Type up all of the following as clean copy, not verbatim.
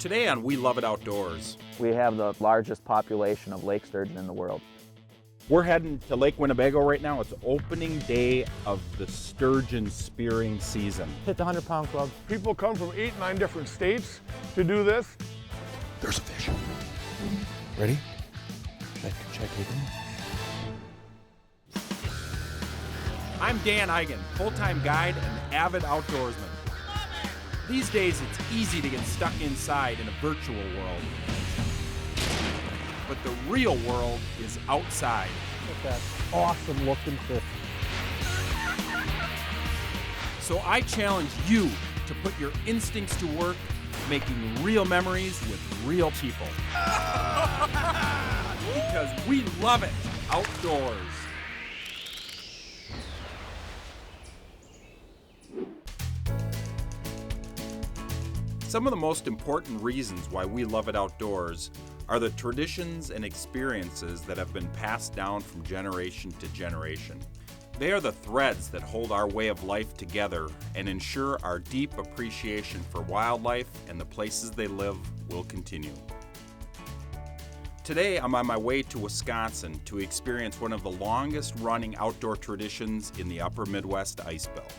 Today on We Love It Outdoors, We have the largest population of lake sturgeon in the world. we're heading to Lake Winnebago right now. It's opening day of the sturgeon spearing season. Hit the 100-pound club. People come from 8, 9 different states to do this. There's a fish. Ready? Should I take him? I'm Dan Eigen, full-time guide and avid outdoorsman. These days, it's easy to get stuck inside in a virtual world. But the real world is outside. Look at that awesome looking fish. So I challenge you to put your instincts to work, making real memories with real people. Because we love it outdoors. Some of the most important reasons why we love it outdoors are the traditions and experiences that have been passed down from generation to generation. They are the threads that hold our way of life together and ensure our deep appreciation for wildlife and the places they live will continue. Today, I'm on my way to Wisconsin to experience one of the longest running outdoor traditions in the upper Midwest ice belt.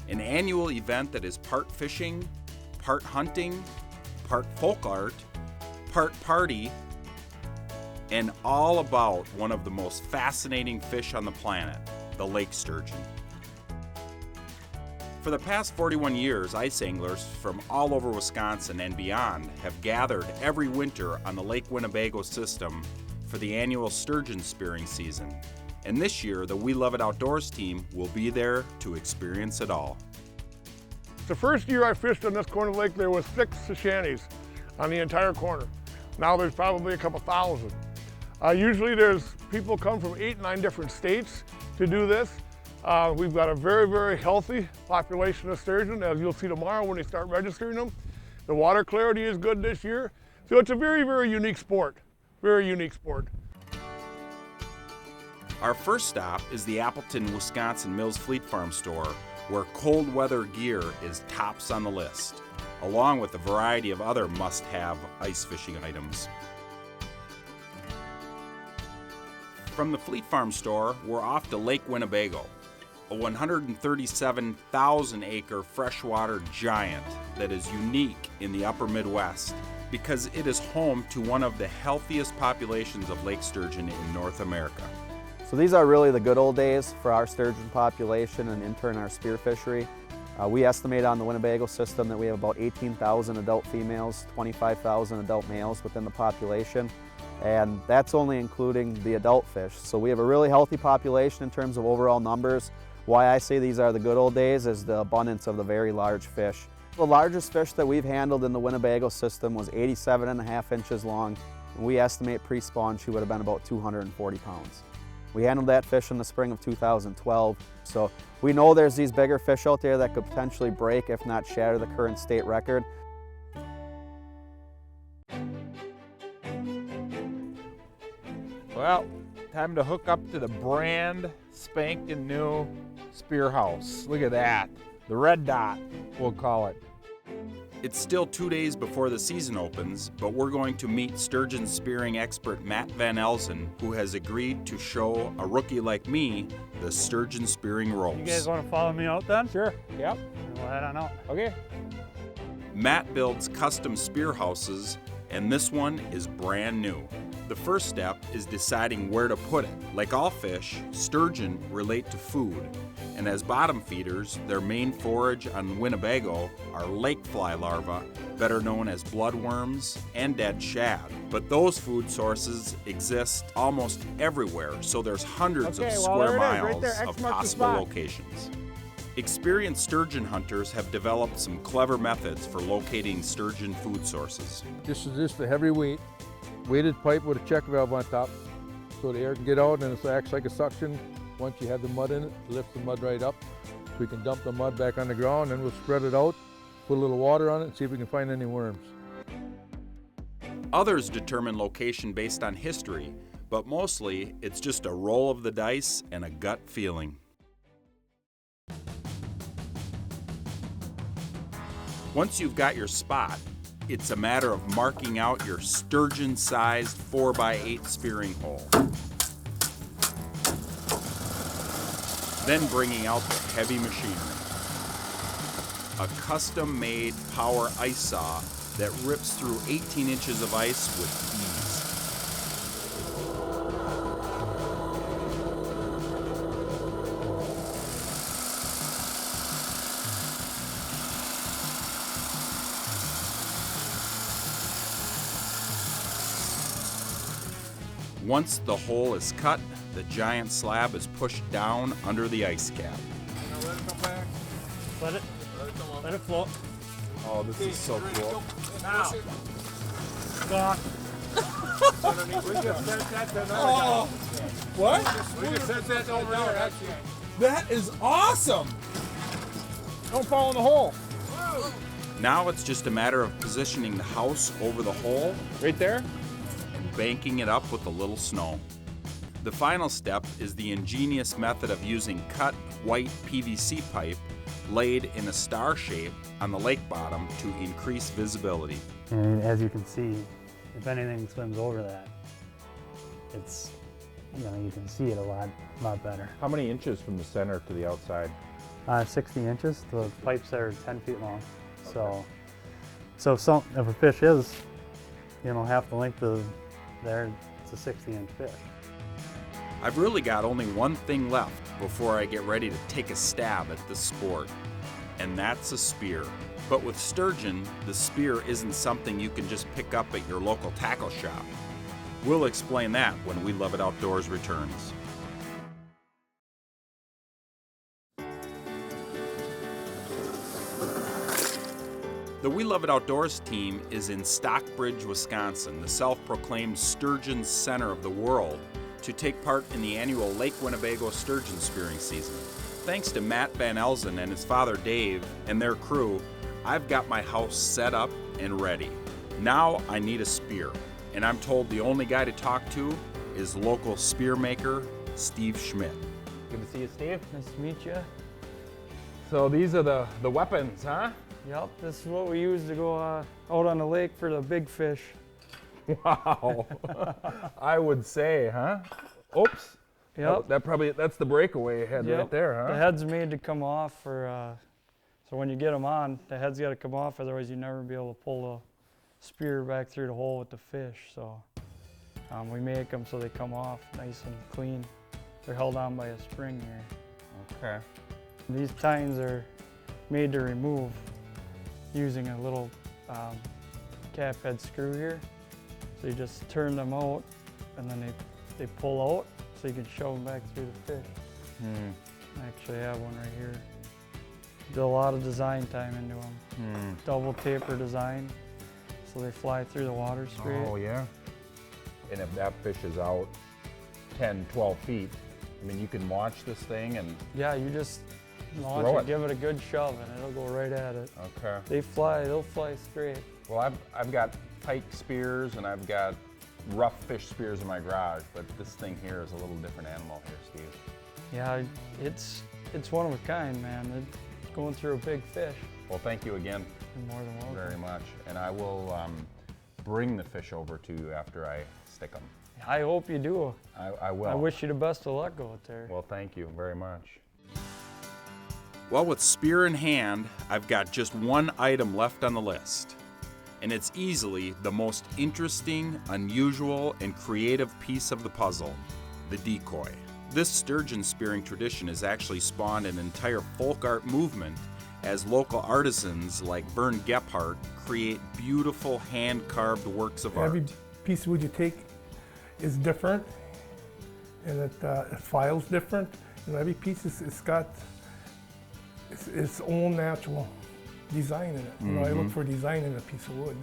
An annual event that is part fishing, part hunting, part folk art, part party, and all about one of the most fascinating fish on the planet, the lake sturgeon. For the past 41 years, ice anglers from all over Wisconsin and beyond have gathered every winter on the Lake Winnebago system for the annual sturgeon spearing season. And this year, the We Love It Outdoors team will be there to experience it all. The first year I fished on this corner of the lake, there was 6 shanties on the entire corner. Now there's probably a couple thousand. Usually there's people come from 8, 9 different states to do this. We've got a very, very healthy population of sturgeon, as you'll see tomorrow when they start registering them. The water clarity is good this year. So it's a very, very unique sport. Very unique sport. Our first stop is the Appleton, Wisconsin Mills Fleet Farm store, where cold weather gear is tops on the list, along with a variety of other must-have ice fishing items. From the Fleet Farm store, we're off to Lake Winnebago, a 137,000-acre freshwater giant that is unique in the upper Midwest because it is home to one of the healthiest populations of lake sturgeon in North America. So these are really the good old days for our sturgeon population and in turn our spear fishery. We estimate on the Winnebago system that we have about 18,000 adult females, 25,000 adult males within the population, and that's only including the adult fish. So we have a really healthy population in terms of overall numbers. Why I say these are the good old days is the abundance of the very large fish. The largest fish that we've handled in the Winnebago system was 87.5 inches long, and we estimate pre-spawn she would have been about 240 pounds. We handled that fish in the spring of 2012, so we know there's these bigger fish out there that could potentially break, if not shatter, the current state record. Well, time to hook up to the brand spanking new spear house. Look at that. The red dot, we'll call it. It's still 2 days before the season opens, but we're going to meet sturgeon spearing expert Matt Van Elsen, who has agreed to show a rookie like me the sturgeon spearing ropes. You guys want to follow me out then? Sure, yep, We'll head on out. okay. Matt builds custom spear houses, and this one is brand new. The first step is deciding where to put it. Like all fish, sturgeon relate to food, and as bottom feeders, their main forage on Winnebago are lake fly larvae, better known as bloodworms and dead shad. But those food sources exist almost everywhere, so there's hundreds of square miles of possible locations. Experienced sturgeon hunters have developed some clever methods for locating sturgeon food sources. This is just a heavy weighted pipe with a check valve on top so the air can get out, and it acts like a suction. Once you have the mud in it, it lifts the mud right up. We can dump the mud back on the ground, and we'll spread it out, put a little water on it, and see if we can find any worms. Others determine location based on history, but mostly it's just a roll of the dice and a gut feeling. Once you've got your spot, it's a matter of marking out your sturgeon-sized 4x8 spearing hole. Then bringing out the heavy machinery. A custom-made power ice saw that rips through 18 inches of ice with ease. Once the hole is cut, the giant slab is pushed down under the ice cap. Let it float. Oh, this is so cool. Now. Gone. Oh, what? We just set that over there, actually. That is awesome! Don't fall in the hole. Now it's just a matter of positioning the house over the hole Right there? and banking it up with a little snow. The final step is the ingenious method of using cut white PVC pipe laid in a star shape on the lake bottom to increase visibility. And as you can see, if anything swims over that, it's, you can see it a lot better. How many inches from the center to the outside? 60 inches. The pipes are 10 feet long. So if a fish is, half the length of there, it's a 60-inch fish. I've really got only one thing left before I get ready to take a stab at this sport, and that's a spear. But with sturgeon, the spear isn't something you can just pick up at your local tackle shop. We'll explain that when We Love It Outdoors returns. The We Love It Outdoors team is in Stockbridge, Wisconsin, the self-proclaimed sturgeon center of the world, to take part in the annual Lake Winnebago sturgeon spearing season. Thanks to Matt Van Elzen and his father Dave and their crew, I've got my house set up and ready. Now I need a spear, and I'm told the only guy to talk to is local spear maker Steve Schmidt. Good to see you, Steve. Nice to meet you. So these are the weapons, huh? Yep, this is what we use to go out on the lake for the big fish. Wow. I would say, huh? Oops. Yep. That's the breakaway head right there, huh? The head's made to come off so when you get them on, the head's got to come off, otherwise you never be able to pull the spear back through the hole with the fish. So we make them so they come off nice and clean. They're held on by a spring here. Okay. These tines are made to remove using a little cap head screw here. So you just turn them out and then they pull out so you can shove them back through the fish. I actually have one right here. Did a lot of design time into them. Double taper design so they fly through the water straight. Oh, yeah. And if that fish is out 10, 12 feet, I mean, you can launch this thing and... Yeah, you just launch throw it, give it a good shove, and it'll go right at it. Okay. They'll fly straight. Well, I've got pike spears and I've got rough fish spears in my garage, but this thing here is a little different animal here, Steve. Yeah, it's one of a kind, man. It's going through a big fish. Well, thank you again You're more than welcome. very much. And I will bring the fish over to you after I stick them. I hope you do. I will. I wish you the best of luck out there. Well, thank you very much. Well, with spear in hand, I've got just one item left on the list. And it's easily the most interesting, unusual, and creative piece of the puzzle, the decoy. This sturgeon spearing tradition has actually spawned an entire folk art movement as local artisans like Vern Gephardt create beautiful hand-carved works of art. Every piece of wood you take is different, and it files different. Every piece it's got its own natural design in it. I look for design in a piece of wood.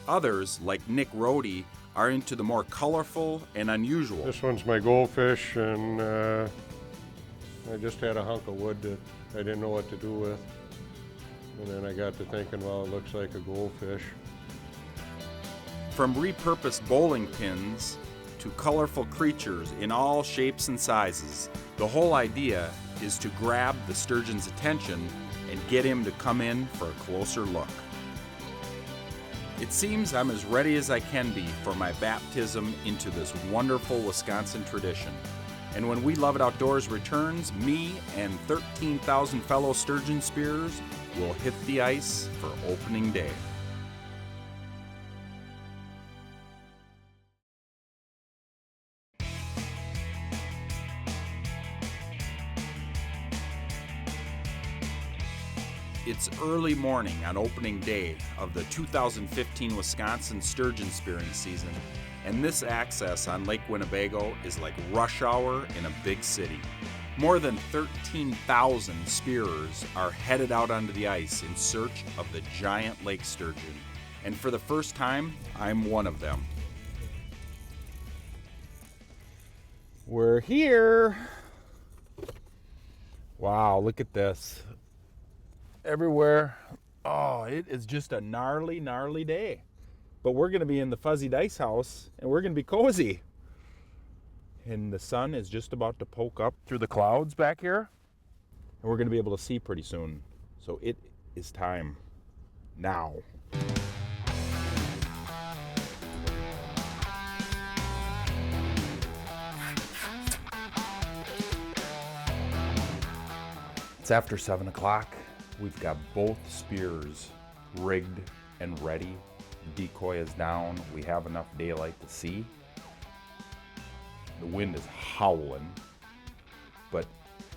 Others, like Nick Rohde, are into the more colorful and unusual. This one's my goldfish, and I just had a hunk of wood that I didn't know what to do with. And then I got to thinking, well, it looks like a goldfish. From repurposed bowling pins to colorful creatures in all shapes and sizes, the whole idea is to grab the sturgeon's attention and get him to come in for a closer look. It seems I'm as ready as I can be for my baptism into this wonderful Wisconsin tradition. And when We Love It Outdoors returns, me and 13,000 fellow sturgeon spearers will hit the ice for opening day. It's early morning on opening day of the 2015 Wisconsin sturgeon spearing season, and this access on Lake Winnebago is like rush hour in a big city. More than 13,000 spearers are headed out onto the ice in search of the giant lake sturgeon, and for the first time, I'm one of them. We're here. Wow, look at this. Everywhere. Oh, it is just a gnarly, gnarly day. But we're going to be in the Fuzzy Dice house, and we're going to be cozy. And the sun is just about to poke up through the clouds back here, and we're going to be able to see pretty soon. So it is time now. It's after 7 o'clock. We've got both spears rigged and ready. Decoy is down. We have enough daylight to see. The wind is howling, but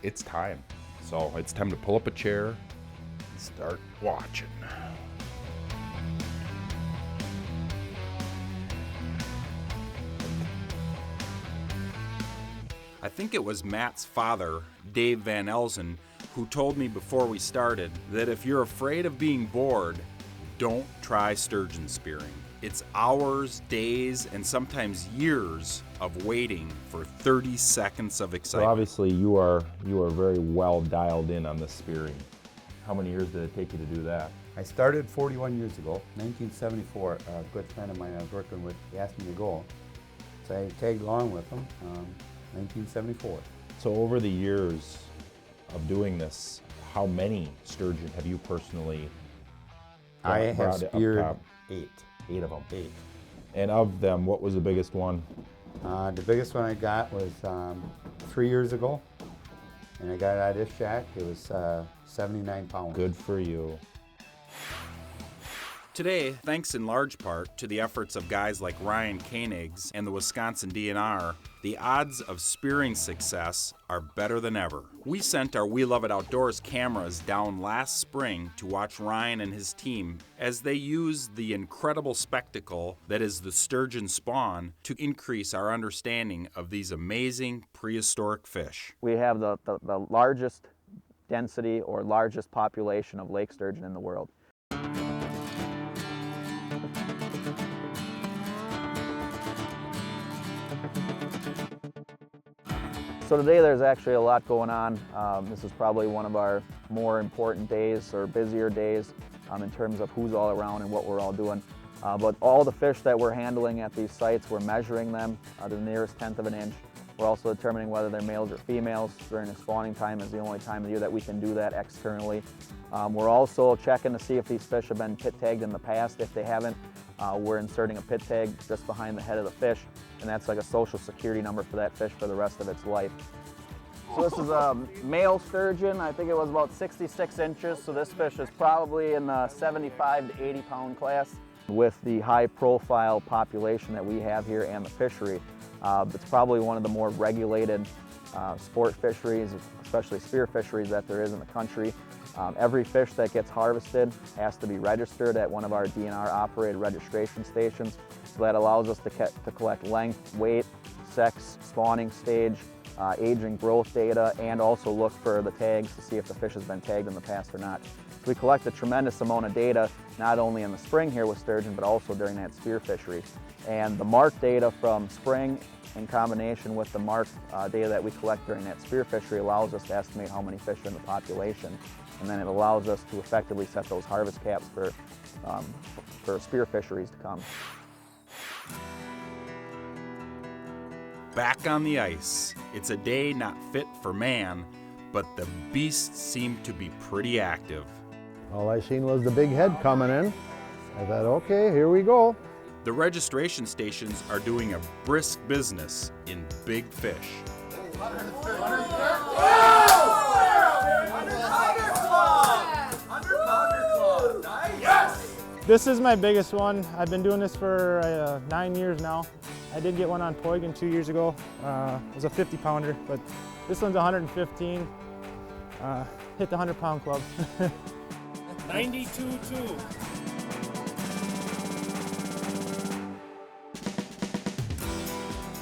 it's time. So it's time to pull up a chair and start watching. I think it was Matt's father, Dave Van Elzen, who told me before we started that if you're afraid of being bored, don't try sturgeon spearing. It's hours, days, and sometimes years of waiting for 30 seconds of So excitement. obviously you are very well dialed in on the spearing. How many years did it take you to do that? I started 41 years ago, 1974. A good friend of mine I was working with, he asked me to go. So I tagged along with him, 1974. So over the years of doing this, how many sturgeon have you personally I have brought up speared top? 8. 8 of them. 8. And of them, what was the biggest one? The biggest one I got was 3 years ago, and I got it out of this shack. It was 79 pounds. Good for you. Today, thanks in large part to the efforts of guys like Ryan Koenigs and the Wisconsin DNR, the odds of spearing success are better than ever. We sent our We Love It Outdoors cameras down last spring to watch Ryan and his team as they use the incredible spectacle that is the sturgeon spawn to increase our understanding of these amazing prehistoric fish. We have the largest density or largest population of lake sturgeon in the world. So today there's actually a lot going on. This is probably one of our more important days or busier days in terms of who's all around and what we're all doing. But all the fish that we're handling at these sites, we're measuring them to the nearest tenth of an inch. We're also determining whether they're males or females. During the spawning time is the only time of the year that we can do that externally. We're also checking to see if these fish have been pit tagged in the past. If they haven't, we're inserting a pit tag just behind the head of the fish, and that's like a social security number for that fish for the rest of its life. So this is a male sturgeon. I think it was about 66 inches, so this fish is probably in the 75 to 80 pound class. With the high profile population that we have here and the fishery, it's probably one of the more regulated sport fisheries, especially spear fisheries, that there is in the country. Every fish that gets harvested has to be registered at one of our DNR operated registration stations. So that allows us to collect length, weight, sex, spawning stage, age and growth data, and also look for the tags to see if the fish has been tagged in the past or not. So we collect a tremendous amount of data, not only in the spring here with sturgeon, but also during that spear fishery. And the mark data from spring in combination with the mark data that we collect during that spear fishery allows us to estimate how many fish are in the population. And then it allows us to effectively set those harvest caps for spear fisheries to come. Back on the ice. It's a day not fit for man, but the beasts seem to be pretty active. All I seen was the big head coming in, I thought, okay, here we go. The registration stations are doing a brisk business in big fish. This is my biggest one. I've been doing this for 9 years now. I did get one on Poigan 2 years ago. It was a 50 pounder, but this one's 115. Hit the 100-pound club. 92.2.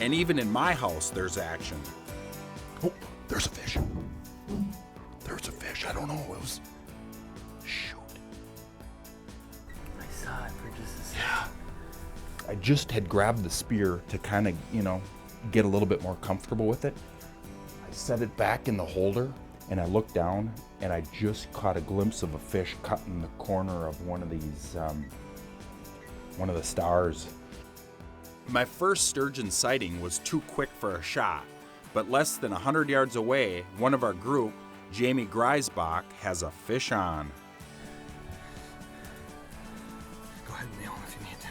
And even in my house, there's action. Oh, there's a fish. There's a fish. I don't know. It was. Shoot. I saw it for just a second. Yeah. I just had grabbed the spear to kind of, get a little bit more comfortable with it. I set it back in the holder and I looked down and I just caught a glimpse of a fish cutting the corner of one of these, one of the stars. My first sturgeon sighting was too quick for a shot, but less than 100 yards away, one of our group, Jamie Greisbach, has a fish on. Go ahead and nail him if you need to.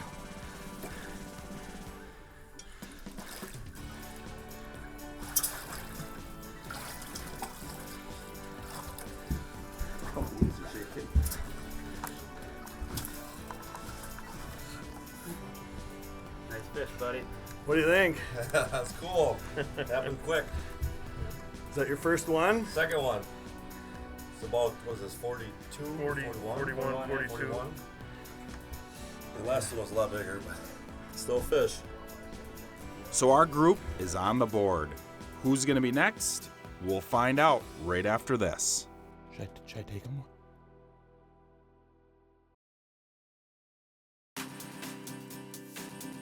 Nice fish, buddy. What do you think? That's cool. Happened quick. Is that your first one? Second one. It's about, what was this, 42? 41, 42. 41. The last one was a lot bigger, but still fish. So our group is on the board. Who's going to be next? We'll find out right after this. Should I take him?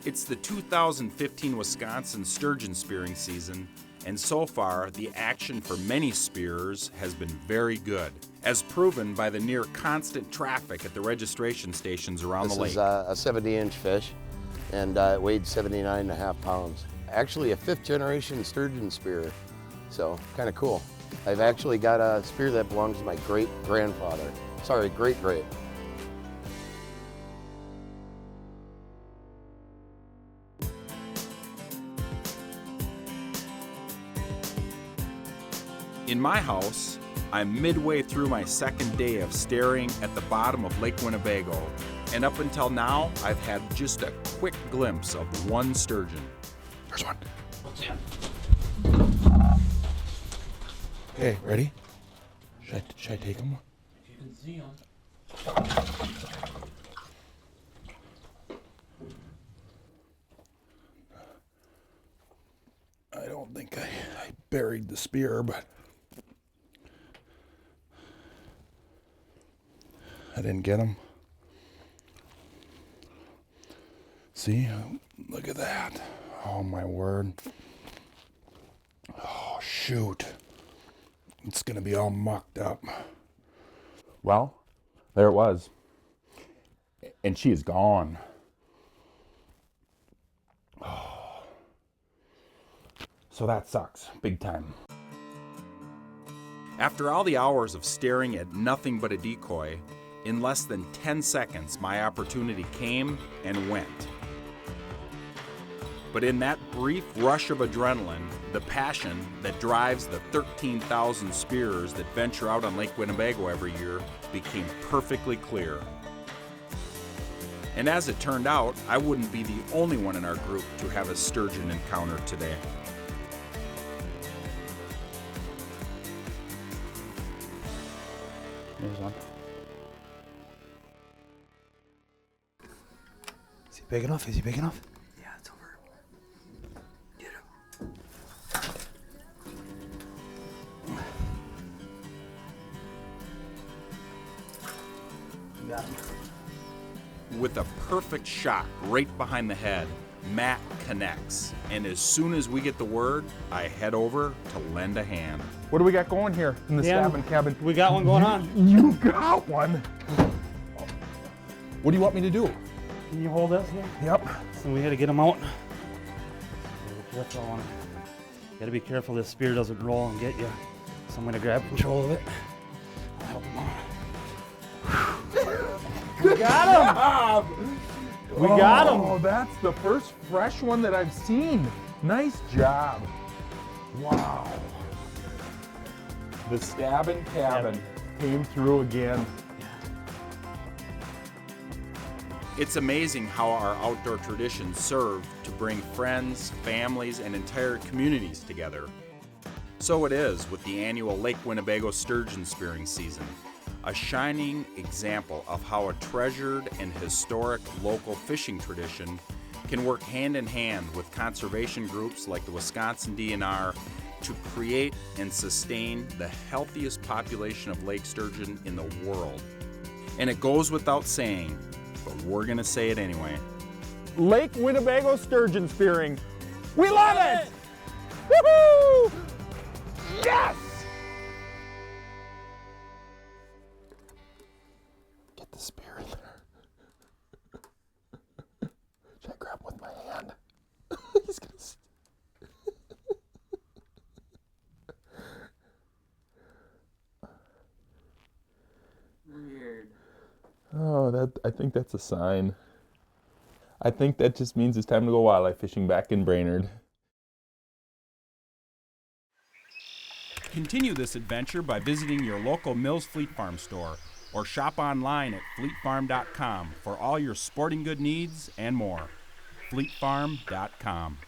It's the 2015 Wisconsin sturgeon spearing season, and so far the action for many spearers has been very good, as proven by the near constant traffic at the registration stations around the lake. This is a 70-inch fish, and it weighed 79.5 pounds. Actually a 5th generation sturgeon spearer, so kind of cool. I've actually got a spear that belongs to my great-grandfather. Sorry, great-great. In my house, I'm midway through my second day of staring at the bottom of Lake Winnebago, and up until now, I've had just a quick glimpse of one sturgeon. There's one. Okay, ready? Should I take him? If you can see him. I don't think I buried the spear, but I didn't get him. See, look at that. Oh my word. Oh shoot. It's gonna be all mucked up. Well, there it was. And she is gone. Oh. So that sucks, big time. After all the hours of staring at nothing but a decoy, in less than 10 seconds, my opportunity came and went. But in that brief rush of adrenaline, the passion that drives the 13,000 spearers that venture out on Lake Winnebago every year became perfectly clear. And as it turned out, I wouldn't be the only one in our group to have a sturgeon encounter today. There's one. Is he big enough? Is he big enough? Yeah, it's over. Get him. Got him. With a perfect shot right behind the head, Matt connects. And as soon as we get the word, I head over to lend a hand. What do we got going here in the stabbing cabin? We got one going on. You got one. What do you want me to do? Can you hold us here? Yep. So we had to get him out. That's all on it. You gotta be careful this spear doesn't roll and get you. So I'm gonna grab control of it. I'll help him out. You got got him! We got him. Oh, that's the first fresh one that I've seen. Nice job. Wow. The stabbing cabin came through again. It's amazing how our outdoor traditions serve to bring friends, families, and entire communities together. So it is with the annual Lake Winnebago sturgeon spearing season, a shining example of how a treasured and historic local fishing tradition can work hand in hand with conservation groups like the Wisconsin DNR to create and sustain the healthiest population of lake sturgeon in the world. And it goes without saying, but we're gonna say it anyway. Lake Winnebago sturgeon spearing. We love it! Woohoo! Yes! Get the spear in there. Should I grab him with my hand? He's gonna. Weird. Oh, I think that's a sign. I think that just means it's time to go wildlife fishing back in Brainerd. Continue this adventure by visiting your local Mills Fleet Farm store or shop online at fleetfarm.com for all your sporting good needs and more. fleetfarm.com.